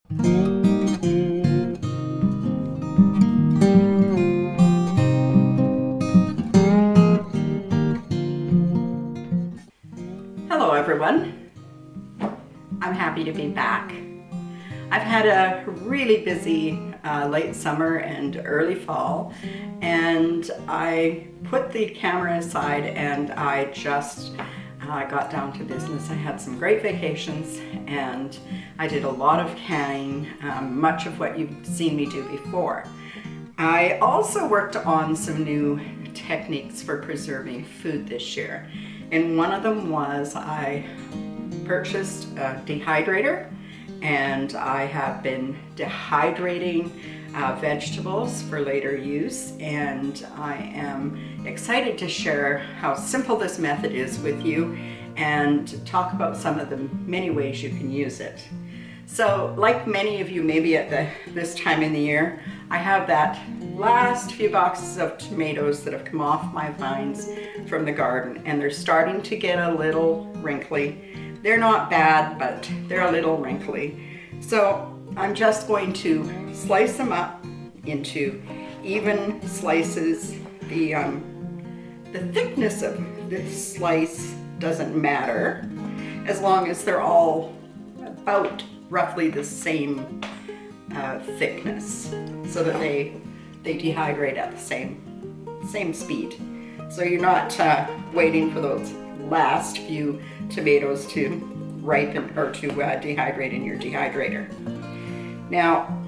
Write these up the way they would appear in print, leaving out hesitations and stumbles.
Hello everyone, I'm happy to be back. I've had a really busy late summer and early fall, and I put the camera aside and I just got down to business. I had some great vacations and I did a lot of canning, much of what you've seen me do before. I also worked on some new techniques for preserving food this year, and one of them was I purchased a dehydrator, and I have been dehydrating vegetables for later use, and I am excited to share how simple this method is with you and talk about some of the many ways you can use it. So like many of you maybe at this time in the year, I have that last few boxes of tomatoes that have come off my vines from the garden, and they're starting to get a little wrinkly. They're not bad, but they're a little wrinkly. So I'm just going to slice them up into even slices. The thickness of this slice doesn't matter as long as they're all about roughly the same thickness, so that they dehydrate at the same speed. So you're not waiting for those last few tomatoes to ripen or to dehydrate in your dehydrator. Now,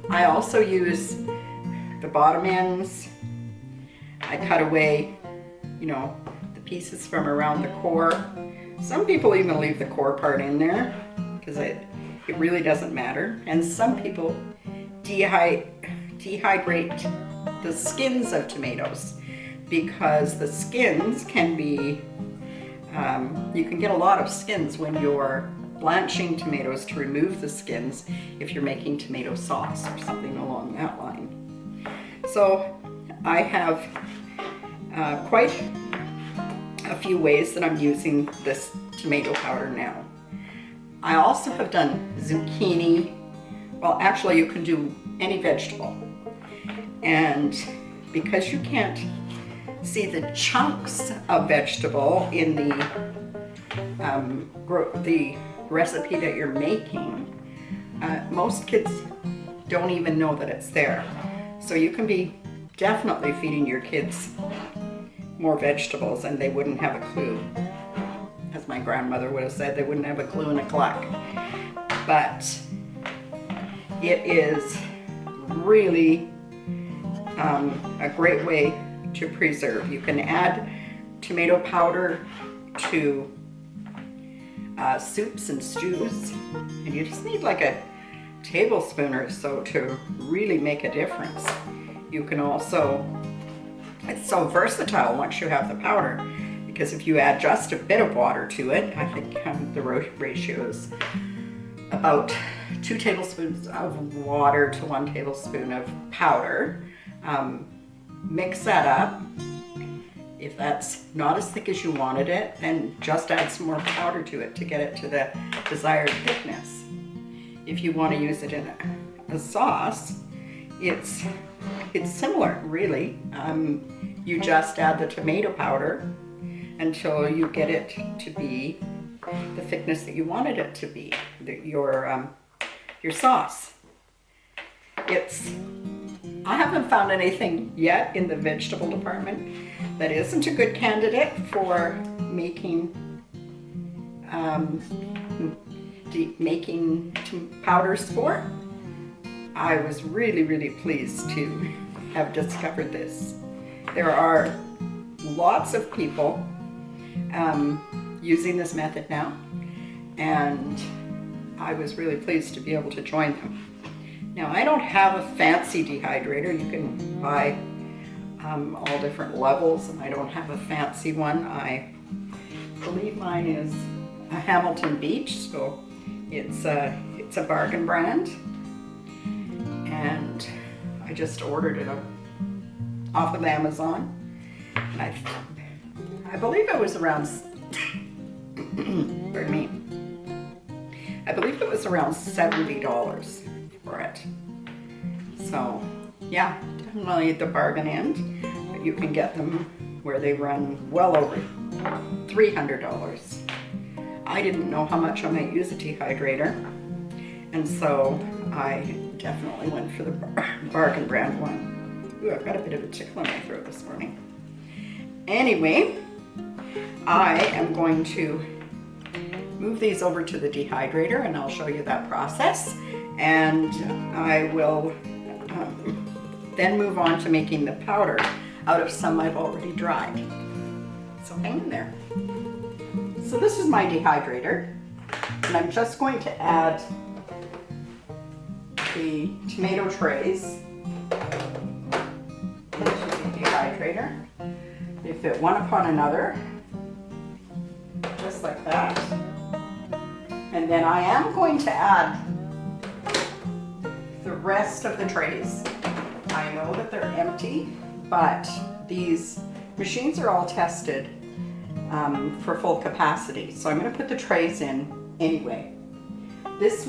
I also use the bottom ends. I cut away, the pieces from around the core. Some people even leave the core part in there because it really doesn't matter. And some people dehydrate the skins of tomatoes, because the skins can be, you can get a lot of skins when you're blanching tomatoes to remove the skins if you're making tomato sauce or something along that line. So I have quite a few ways that I'm using this tomato powder now. I also have done zucchini. Well, actually you can do any vegetable. And because you can't see the chunks of vegetable in the recipe that you're making, most kids don't even know that it's there. So you can be definitely feeding your kids more vegetables and they wouldn't have a clue. As my grandmother would have said, they wouldn't have a clue in a cluck. But it is really a great way to preserve. You can add tomato powder to soups and stews, and you just need like a tablespoon or so to really make a difference. You can also, it's so versatile once you have the powder, because if you add just a bit of water to it, I think the ratio is about 2 tablespoons of water to 1 tablespoon of powder. Mix that up. If that's not as thick as you wanted it, then just add some more powder to it to get it to the desired thickness. If you want to use it in a sauce, it's similar, really. You just add the tomato powder until you get it to be the thickness that you wanted it to be, your sauce. I haven't found anything yet in the vegetable department that isn't a good candidate for making powders for. I was really, really pleased to have discovered this. There are lots of people using this method now, and I was really pleased to be able to join them. Now, I don't have a fancy dehydrator. You can buy all different levels, and I don't have a fancy one. I believe mine is a Hamilton Beach, so it's a bargain brand, and I just ordered it off of Amazon, and I believe it was around pardon me, I believe believe it was around $70 for it. So yeah, definitely the bargain end, but you can get them where they run well over $300. I didn't know how much I might use a dehydrator, and so I definitely went for the bargain brand one. Ooh, I've got a bit of a tickle in my throat this morning. Anyway, I am going to move these over to the dehydrator, and I'll show you that process, and I will then move on to making the powder out of some I've already dried. So hang in there. So this is my dehydrator, and I'm just going to add the tomato trays into the dehydrator. They fit one upon another, just like that. And then I am going to add the rest of the trays. I know that they're empty, but these machines are all tested for full capacity. So I'm going to put the trays in anyway. This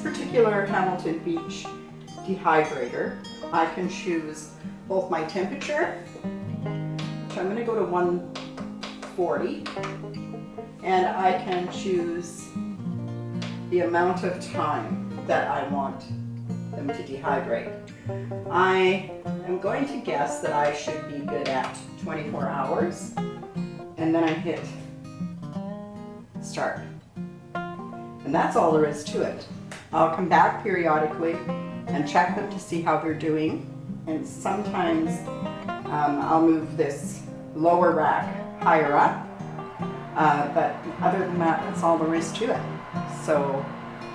particular Hamilton Beach dehydrator, I can choose both my temperature, so I'm going to go to 140, and I can choose the amount of time that I want them to dehydrate. I am going to guess that I should be good at 24 hours, and then I hit start. And that's all there is to it. I'll come back periodically and check them to see how they're doing, and sometimes I'll move this lower rack higher up, but other than that, that's all there is to it. So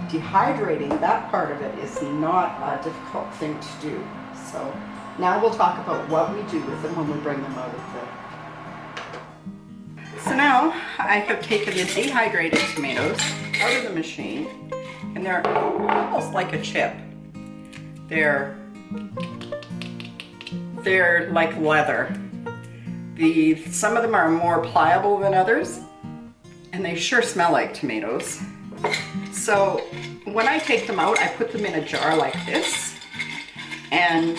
dehydrating, that part of it is not a difficult thing to do. So now we'll talk about what we do with them when we bring them out of the... So now I have taken the dehydrated tomatoes out of the machine, and they're almost like a chip. They're like leather. Some of them are more pliable than others, and they sure smell like tomatoes. So when I take them out, I put them in a jar like this, and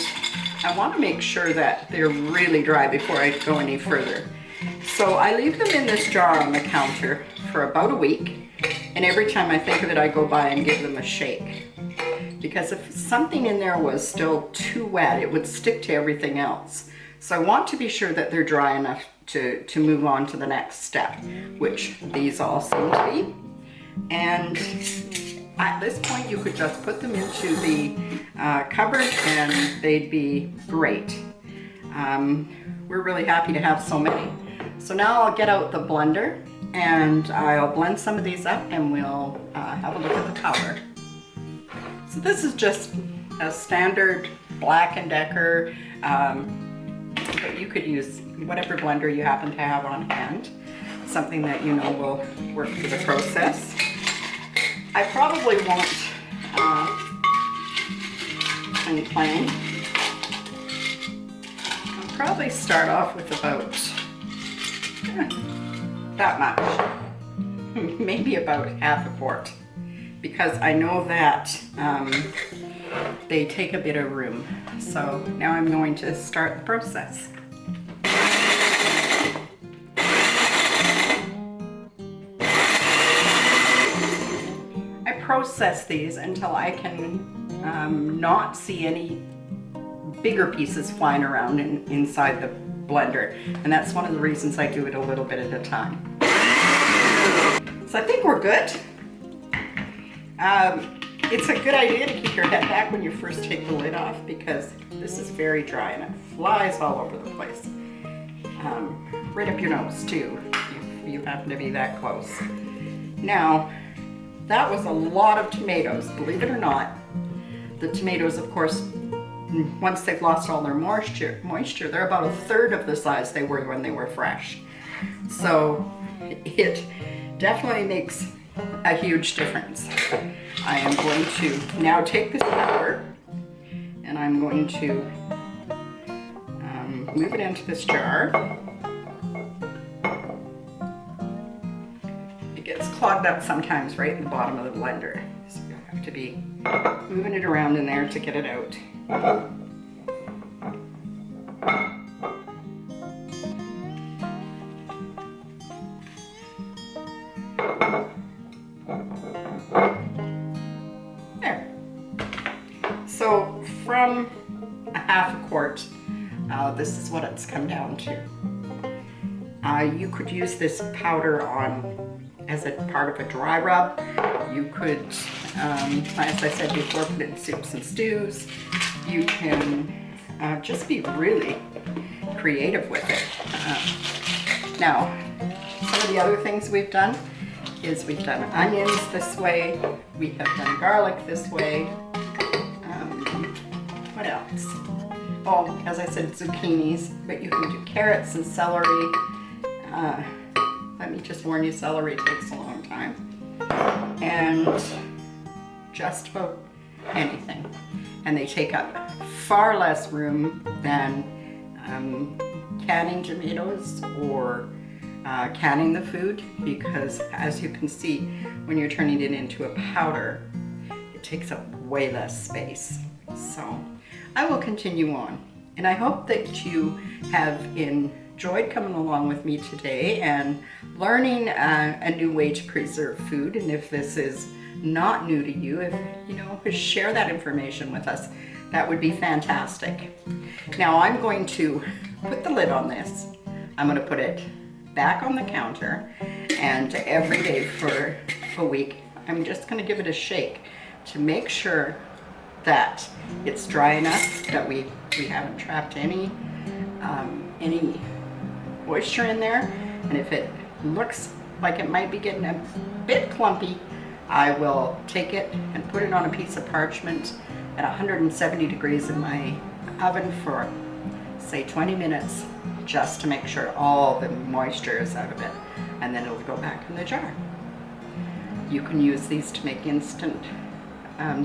I want to make sure that they're really dry before I go any further. So I leave them in this jar on the counter for about a week, and every time I think of it, I go by and give them a shake. Because if something in there was still too wet, it would stick to everything else. So I want to be sure that they're dry enough to move on to the next step, which these all seem to be. And at this point, you could just put them into the cupboard and they'd be great. We're really happy to have so many. So now I'll get out the blender and I'll blend some of these up, and we'll have a look at the powder. So this is just a standard Black & Decker, but you could use whatever blender you happen to have on hand, something that you know will work for the process. I probably won't plain. I'll probably start off with about that much, maybe about half a quart, because I know that they take a bit of room. So now I'm going to start the process. I process these until I can not see any bigger pieces flying around inside the blender, and that's one of the reasons I do it a little bit at a time. So I think we're good. It's a good idea to keep your head back when you first take the lid off, because this is very dry and it flies all over the place. Right up your nose too, if you happen to be that close. Now, that was a lot of tomatoes, believe it or not. The tomatoes, of course, once they've lost all their moisture, they're about a third of the size they were when they were fresh. So it definitely makes a huge difference. I am going to now take this powder and I'm going to move it into this jar. It gets clogged up sometimes right in the bottom of the blender. So you have to be moving it around in there to get it out. There. So from a half a quart, this is what it's come down to. You could use this powder on as a part of a dry rub. You could, as I said before, put it in soups and stews. You can just be really creative with it. Now, some of the other things we've done is we've done onions this way. We have done garlic this way. What else? Oh, as I said, zucchinis, but you can do carrots and celery. Let me just warn you, celery takes a long time. And just about anything. And they take up far less room than canning tomatoes or canning the food, because as you can see, when you're turning it into a powder, it takes up way less space. So I will continue on, and I hope that you have enjoyed coming along with me today and learning a new way to preserve food. And if this is not new to you, if share that information with us, that would be fantastic. Now I'm going to put the lid on this. I'm going to put it back on the counter, and every day for a week I'm just going to give it a shake to make sure that it's dry enough that we haven't trapped any moisture in there. And if it looks like it might be getting a bit clumpy, I will take it and put it on a piece of parchment at 170 degrees in my oven for say 20 minutes, just to make sure all the moisture is out of it, and then it'll go back in the jar. You can use these to make instant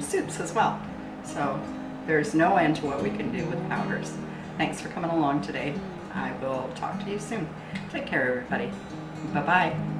soups as well. So there's no end to what we can do with powders. Thanks for coming along today. I will talk to you soon. Take care, everybody. Bye-bye.